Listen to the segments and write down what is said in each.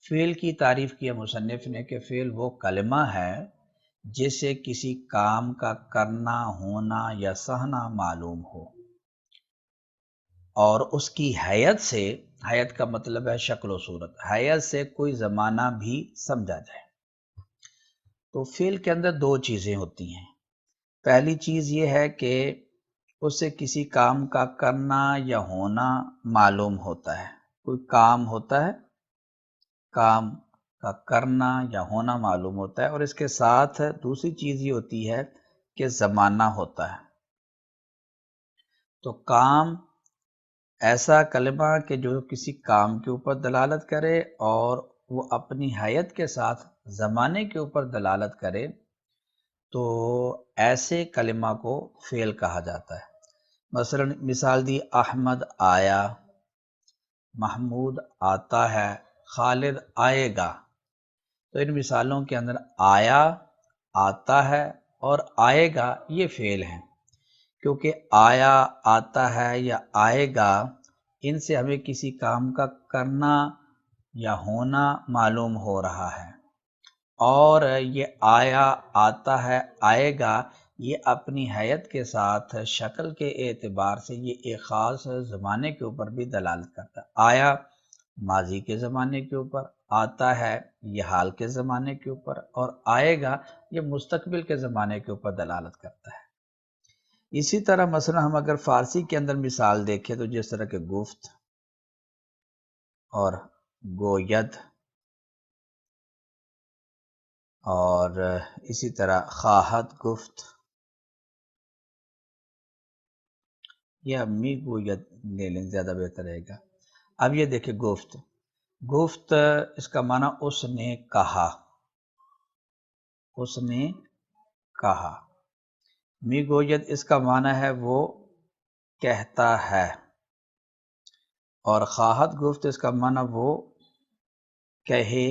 فعل کی تعریف کی ہے مصنف نے کہ فعل وہ کلمہ ہے جسے کسی کام کا کرنا، ہونا یا سہنا معلوم ہو اور اس کی حیت سے، حیت کا مطلب ہے شکل و صورت، حیت سے کوئی زمانہ بھی سمجھا جائے۔ تو فعل کے اندر دو چیزیں ہوتی ہیں۔ پہلی چیز یہ ہے کہ اسے کسی کام کا کرنا یا ہونا معلوم ہوتا ہے، کوئی کام ہوتا ہے، کام کا کرنا یا ہونا معلوم ہوتا ہے، اور اس کے ساتھ دوسری چیز یہ ہوتی ہے کہ زمانہ ہوتا ہے۔ تو کام ایسا کلمہ کہ جو کسی کام کے اوپر دلالت کرے اور وہ اپنی حیت کے ساتھ زمانے کے اوپر دلالت کرے، تو ایسے کلمہ کو فعل کہا جاتا ہے۔ مثلا مثال دی، احمد آیا، محمود آتا ہے، خالد آئے گا۔ تو ان مثالوں کے اندر آیا، آتا ہے اور آئے گا یہ فعل ہیں، کیونکہ آیا، آتا ہے یا آئے گا، ان سے ہمیں کسی کام کا کرنا یا ہونا معلوم ہو رہا ہے، اور یہ آیا، آتا ہے، آئے گا یہ اپنی حیت کے ساتھ شکل کے اعتبار سے یہ ایک خاص زمانے کے اوپر بھی دلالت کرتا ہے۔ آیا ماضی کے زمانے کے اوپر، آتا ہے یہ حال کے زمانے کے اوپر، اور آئے گا یہ مستقبل کے زمانے کے اوپر دلالت کرتا ہے۔ اسی طرح مثلا ہم اگر فارسی کے اندر مثال دیکھیں تو جس طرح کہ گفت اور گوید اور اسی طرح خواہد گفت، یا می گوید لے لیں زیادہ بہتر رہے گا۔ اب یہ دیکھیں گفت، گفت اس کا معنی اس نے کہا، اس نے کہا۔ می گوید اس کا معنی ہے وہ کہتا ہے، اور خواہد گفت اس کا معنی وہ کہے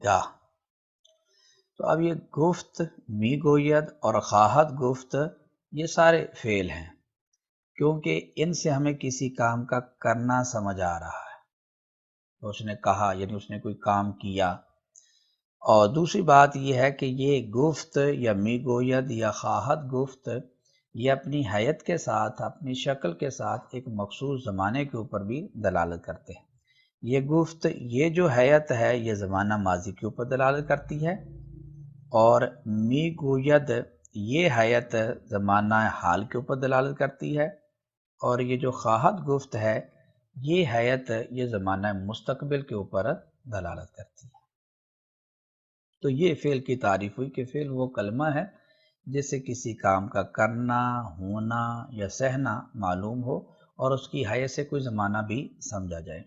گا۔ تو اب یہ گفت، می گوید اور خواہد گفت یہ سارے فعل ہیں، کیونکہ ان سے ہمیں کسی کام کا کرنا سمجھ آ رہا ہے۔ تو اس نے کہا یعنی اس نے کوئی کام کیا۔ اور دوسری بات یہ ہے کہ یہ گفت یا می گوید یا خواہد گفت یہ اپنی حیت کے ساتھ، اپنی شکل کے ساتھ ایک مخصوص زمانے کے اوپر بھی دلالت کرتے ہیں۔ یہ گفت، یہ جو حیت ہے یہ زمانہ ماضی کے اوپر دلالت کرتی ہے، اور می گوید یہ حیت زمانہ حال کے اوپر دلالت کرتی ہے، اور یہ جو خواہد گفت ہے یہ حیت یہ زمانہ مستقبل کے اوپر دلالت کرتی ہے۔ تو یہ فعل کی تعریف ہوئی کہ فعل وہ کلمہ ہے جس سے کسی کام کا کرنا، ہونا یا سہنا معلوم ہو اور اس کی حیثیت سے کوئی زمانہ بھی سمجھا جائے۔